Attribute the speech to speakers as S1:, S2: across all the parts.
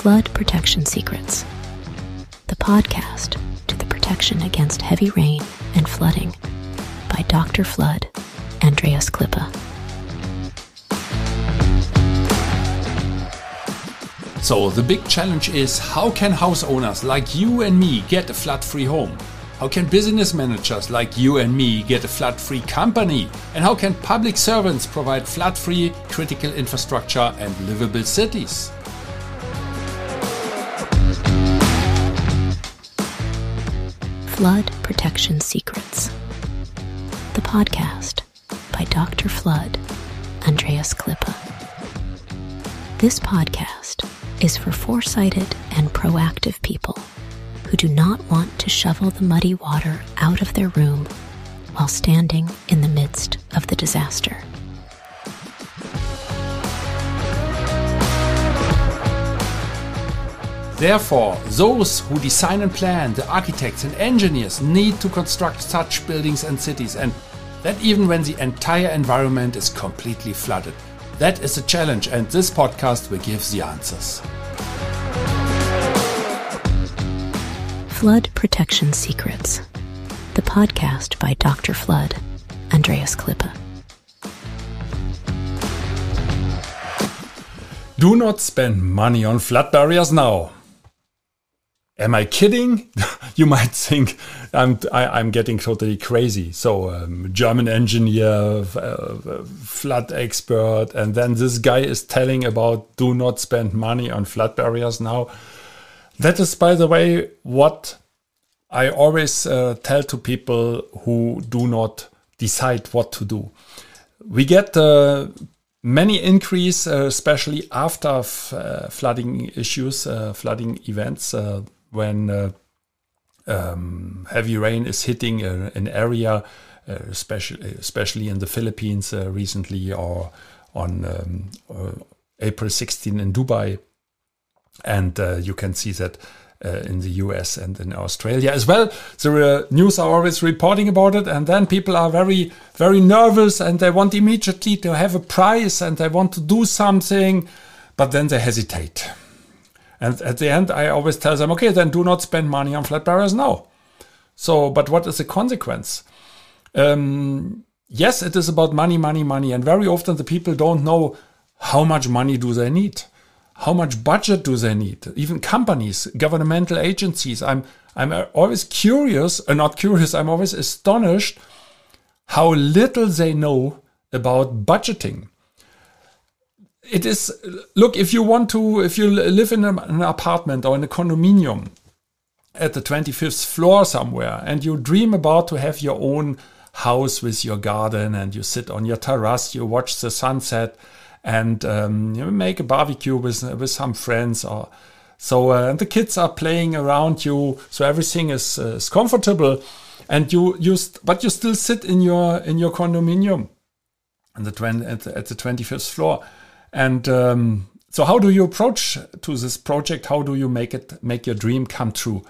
S1: Flood Protection Secrets, the podcast to the protection against heavy rain and flooding by Dr. Flood, Andreas Klippe.
S2: So the big challenge is, how can house owners like you and me get a flood-free home? How can business managers like you and me get a flood-free company? And how can public servants provide flood-free critical infrastructure and livable cities?
S1: Flood Protection Secrets, the podcast by Dr. Flood, Andreas Klippe. This podcast is for foresighted and proactive people who do not want to shovel the muddy water out of their room while standing in the midst of the disaster.
S2: Therefore, those who design and plan, the architects and engineers, need to construct such buildings and cities, and that even when the entire environment is completely flooded. That is a challenge, and this podcast will give the answers.
S1: Flood Protection Secrets, the podcast by Dr. Flood, Andreas Klippe.
S2: Do not spend money on flood barriers now. Am I kidding? You might think I'm getting totally crazy. So German engineer, flood expert, and then this guy is telling about do not spend money on flood barriers now. That is, by the way, what I always tell to people who do not decide what to do. We get many increase, especially after flooding issues, flooding events, when heavy rain is hitting an area, especially in the Philippines recently, or on April 16 in Dubai. And you can see that in the US and in Australia as well. The news are always reporting about it, and then people are very, very nervous, and they want immediately to have a prize, and they want to do something, but then they hesitate. And at the end, I always tell them, okay, then do not spend money on flood barriers now. So, but what is the consequence? Yes, it is about money, money, money. And very often the people don't know how much money do they need. How much budget do they need? Even companies, governmental agencies. I'm always curious, not curious, I'm always astonished how little they know about budgeting. It is, look, if you live in an apartment or in a condominium at the 25th floor somewhere, and you dream about to have your own house with your garden, and you sit on your terrace, you watch the sunset, and you make a barbecue with some friends, or so, and the kids are playing around you, so everything is comfortable, and but you still sit in your condominium at the 25th floor. And so how do you approach to this project? How do you make your dream come true?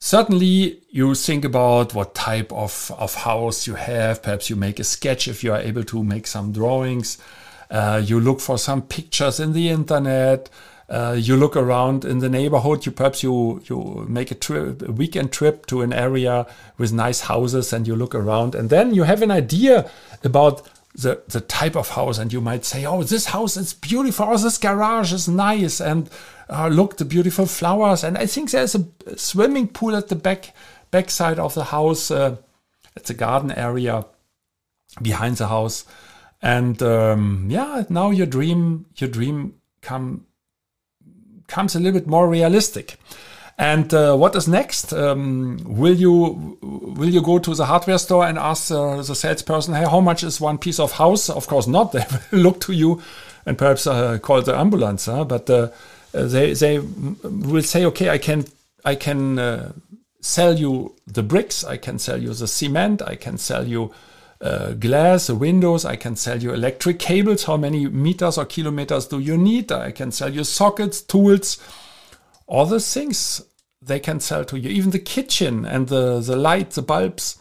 S2: Certainly you think about what type of house you have. Perhaps you make a sketch if you are able to make some drawings. You look for some pictures in the internet. You look around in the neighborhood. You make a weekend trip to an area with nice houses, and you look around, and then you have an idea about the type of house, and you might say, oh, this house is beautiful, oh, this garage is nice, and look, the beautiful flowers, and I think there's a swimming pool at the back side of the house, at the garden area behind the house, and now your dream comes a little bit more realistic. And what is next? Will you go to the hardware store and ask the salesperson, hey, how much is one piece of house? Of course not. They will look to you and perhaps call the ambulance. But they will say, okay, I can sell you the bricks, I can sell you the cement, I can sell you glass, windows, I can sell you electric cables. How many meters or kilometers do you need? I can sell you sockets, tools, all the things they can sell to you. Even the kitchen and the light, the bulbs,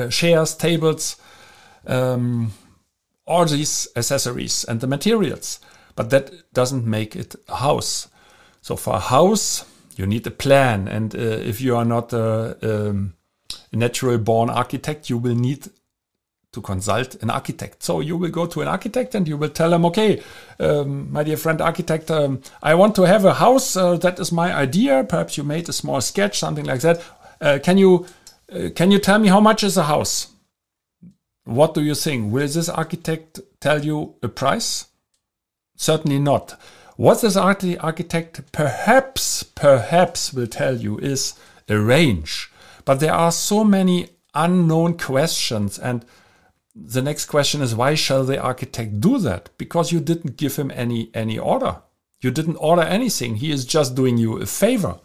S2: chairs, tables, all these accessories and the materials. But that doesn't make it a house. So for a house, you need a plan. And if you are not a natural born architect, you will need to consult an architect. So you will go to an architect and you will tell him, okay, my dear friend architect, I want to have a house. That is my idea. Perhaps you made a small sketch, something like that. Can you tell me how much is a house? What do you think? Will this architect tell you a price? Certainly not. What this architect perhaps will tell you is a range. But there are so many unknown questions, and the next question is, why shall the architect do that? Because you didn't give him any order. You didn't order anything. He is just doing you a favor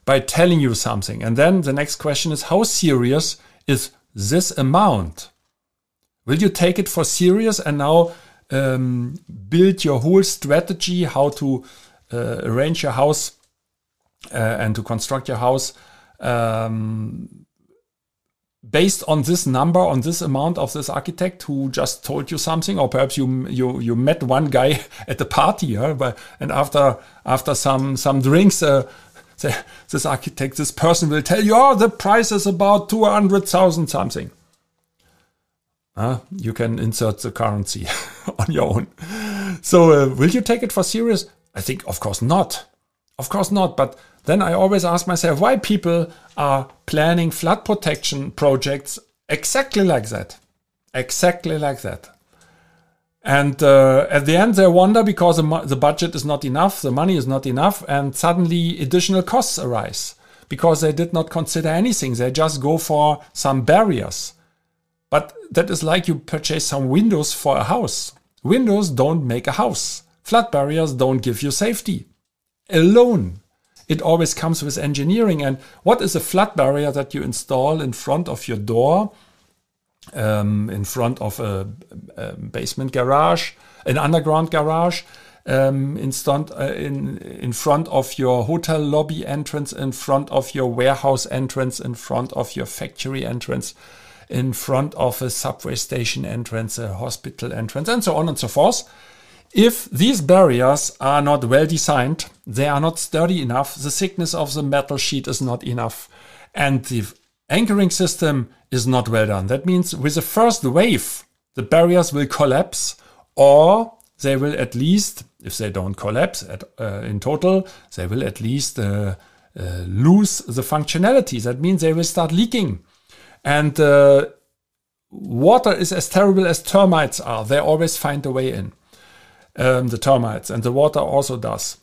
S2: by telling you something. And then the next question is, how serious is this amount? Will you take it for serious and now build your whole strategy how to arrange your house and to construct your house based on this number, on this amount of this architect who just told you something? Or perhaps you met one guy at the party, and after some drinks, this architect, this person will tell you, oh, the price is about 200,000 something. You can insert the currency on your own. So will you take it for serious? I think, of course not. Of course not. But then I always ask myself why people are planning flood protection projects exactly like that. Exactly like that. And at the end, they wonder because the budget is not enough, the money is not enough, and suddenly additional costs arise because they did not consider anything. They just go for some barriers. But that is like you purchase some windows for a house. Windows don't make a house. Flood barriers don't give you safety. Alone. It always comes with engineering. And what is a flood barrier that you install in front of your door, in front of a basement garage, an underground garage, in front of your hotel lobby entrance, in front of your warehouse entrance, in front of your factory entrance, in front of a subway station entrance, a hospital entrance, and so on and so forth. If these barriers are not well designed, they are not sturdy enough, the thickness of the metal sheet is not enough, and the anchoring system is not well done. That means with the first wave, the barriers will collapse, or they will at least, if they don't collapse in total, they will at least lose the functionality. That means they will start leaking. And water is as terrible as termites are. They always find a way in. The termites, and the water also does.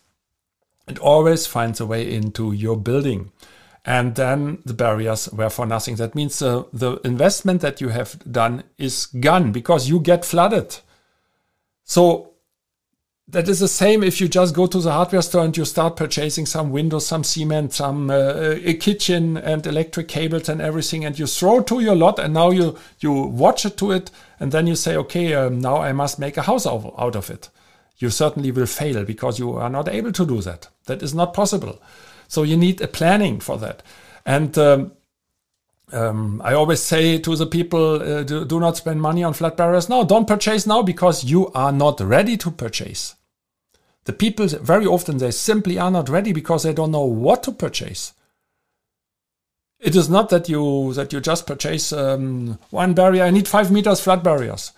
S2: It always finds a way into your building. And then the barriers were for nothing. That means the investment that you have done is gone because you get flooded. So that is the same if you just go to the hardware store and you start purchasing some windows, some cement, some a kitchen and electric cables and everything, and you throw to your lot, and now you watch it to it, and then you say, okay, now I must make a house out of it. You certainly will fail because you are not able to do that. That is not possible. So you need a planning for that. And I always say to the people, do not spend money on flood barriers now. Don't purchase now because you are not ready to purchase. The people, very often, they simply are not ready because they don't know what to purchase. It is not that you just purchase one barrier. I need 5 meters flood barriers.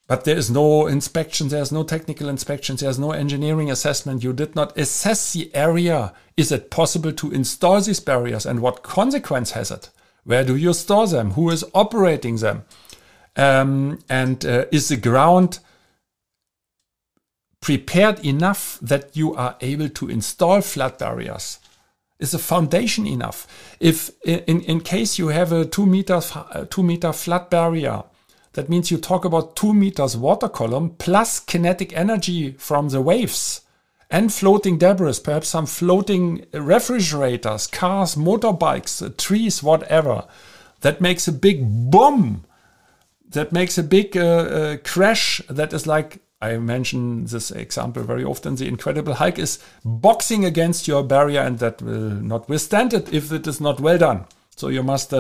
S2: But there is no inspection, there's no technical inspection, there's no engineering assessment. You did not assess the area. Is it possible to install these barriers, and what consequence has it? Where do you store them? Who is operating them? And is the ground prepared enough that you are able to install flood barriers? Is the foundation enough? If in case you have a 2 meter flood barrier, that means you talk about 2 meters water column plus kinetic energy from the waves and floating debris, perhaps some floating refrigerators, cars, motorbikes, trees, whatever. That makes a big boom. That makes a big crash. That is like, I mention this example very often, the Incredible Hulk is boxing against your barrier, and that will not withstand it if it is not well done. So you must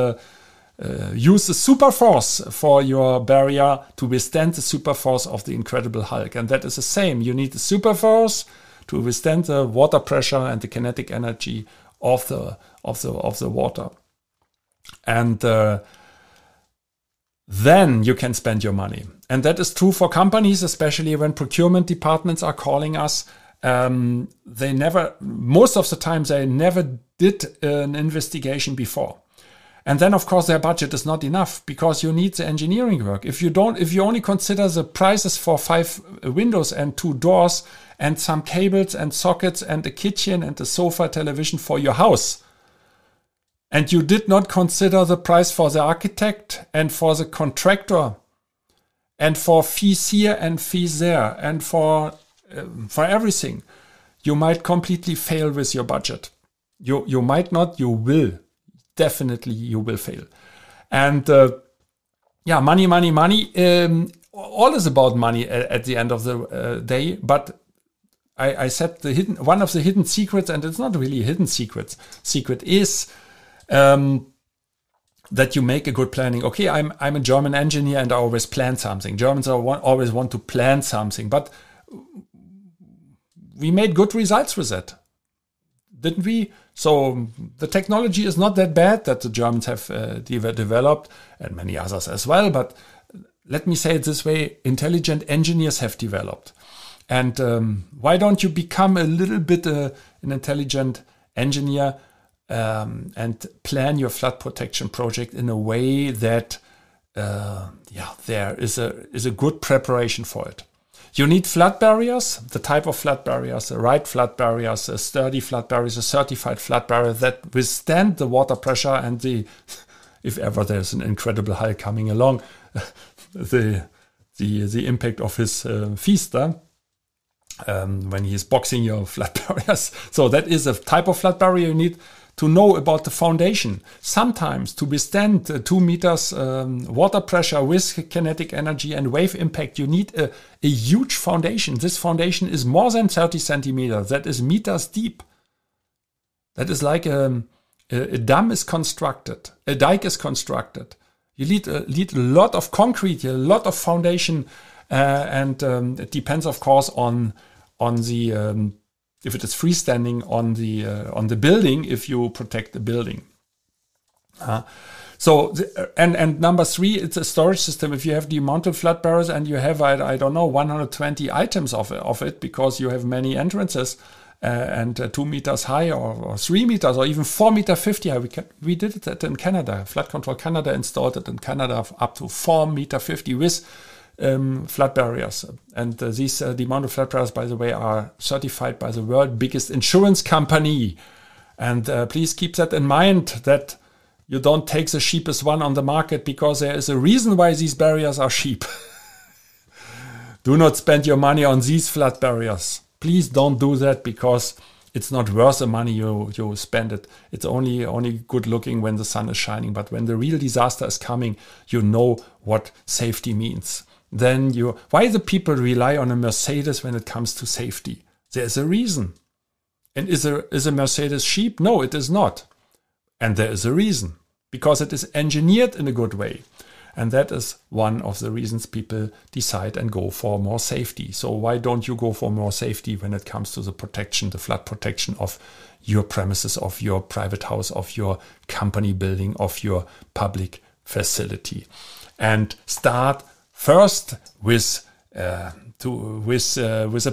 S2: use the super force for your barrier to withstand the super force of the Incredible Hulk. And that is the same. You need the super force to withstand the water pressure and the kinetic energy of the water. And then you can spend your money. And that is true for companies, especially when procurement departments are calling us. Most of the time, they never did an investigation before. And then, of course, their budget is not enough because you need the engineering work. If you only consider the prices for 5 windows and 2 doors and some cables and sockets and a kitchen and a sofa television for your house, and you did not consider the price for the architect and for the contractor and for fees here and fees there and for everything, you might completely fail with your budget. You might not, you will. Definitely you will fail. And money. All is about money at the end of the day. But I said one of the hidden secrets, and it's not really a hidden secret is that you make a good planning. Okay, I'm a German engineer and I always plan something. Germans always want to plan something, but we made good results with that, didn't we? So the technology is not that bad that the Germans have developed, and many others as well. But let me say it this way, intelligent engineers have developed. And why don't you become a little bit an intelligent engineer and plan your flood protection project in a way that there is a good preparation for it. You need flood barriers, the type of flood barriers, the right flood barriers, a sturdy flood barriers, a certified flood barrier that withstand the water pressure and if ever there's an incredible hail coming along, the impact of his feast when he is boxing your flood barriers. So that is a type of flood barrier you need to know about the foundation. Sometimes to withstand 2 meters water pressure with kinetic energy and wave impact, you need a huge foundation. This foundation is more than 30 centimeters. That is meters deep. That is like a dam is constructed, a dike is constructed. You need a lot of concrete, a lot of foundation, and it depends, of course, on the if it is freestanding on the building, if you protect the building. And number 3, it's a storage system. If you have demounted flood barriers and you have, I don't know, 120 items of it because you have many entrances and 2 meters high or 3 meters or even 4 meter 50 high. We did it in Canada. Flood Control Canada installed it in Canada up to 4 meter 50 with flood barriers. And these demounted flood barriers, by the way, are certified by the world's biggest insurance company. And please keep that in mind, that you don't take the cheapest one on the market, because there is a reason why these barriers are cheap. Do not spend your money on these flood barriers. Please don't do that, because it's not worth the money you spend it. It's only good looking when the sun is shining. But when the real disaster is coming, you know what safety means. Then why the people rely on a Mercedes when it comes to safety? There's a reason. And is a Mercedes cheap? No, it is not. And there is a reason, because it is engineered in a good way. And that is one of the reasons people decide and go for more safety. So why don't you go for more safety when it comes to the protection, the flood protection of your premises, of your private house, of your company building, of your public facility? And start first with a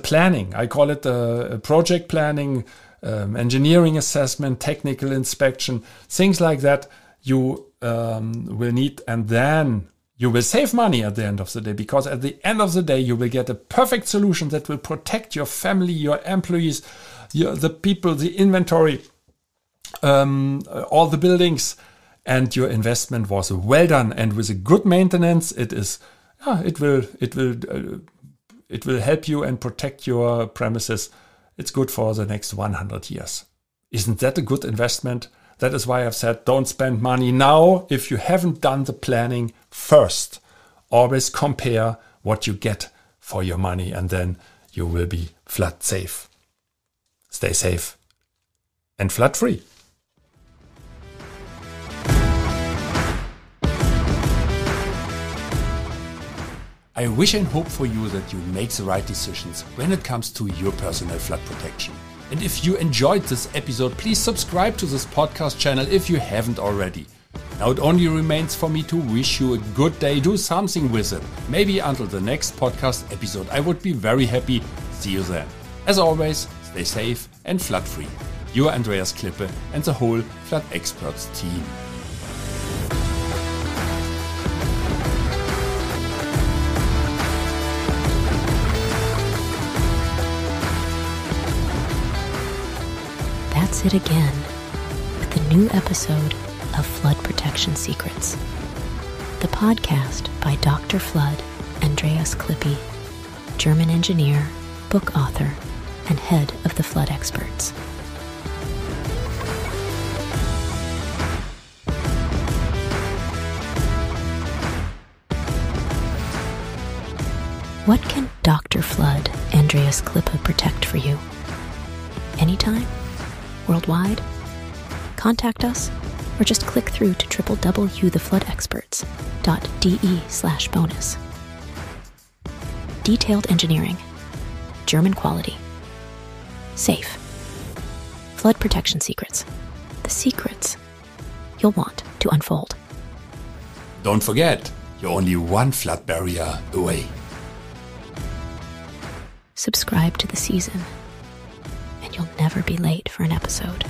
S2: planning. I call it a project planning, engineering assessment, technical inspection, things like that you will need, and then you will save money at the end of the day, because at the end of the day you will get a perfect solution that will protect your family, your employees, the people, the inventory, all the buildings, and your investment was well done. And with a good maintenance, it will help you and protect your premises. It's good for the next 100 years. Isn't that a good investment? That is why I've said, don't spend money now if you haven't done the planning first. Always compare what you get for your money, and then you will be flood safe. Stay safe and flood free. I wish and hope for you that you make the right decisions when it comes to your personal flood protection. And if you enjoyed this episode, please subscribe to this podcast channel if you haven't already. Now it only remains for me to wish you a good day, do something with it. Maybe until the next podcast episode, I would be very happy. See you then. As always, stay safe and flood free. Your Andreas Klippe and the whole Flood Experts team.
S1: That's it again with the new episode of Flood Protection Secrets, the podcast by Dr. Flood, Andreas Klippe, German engineer, book author, and head of the Flood Experts. What can Dr. Flood, Andreas Klippe protect for you? Anytime? Worldwide? Contact us or just click through to www.thefloodexperts.de/bonus. Detailed engineering, German quality, safe, flood protection secrets, the secrets you'll want to unfold.
S2: Don't forget, you're only one flood barrier away.
S1: Subscribe to the season, and you'll never be late for an episode.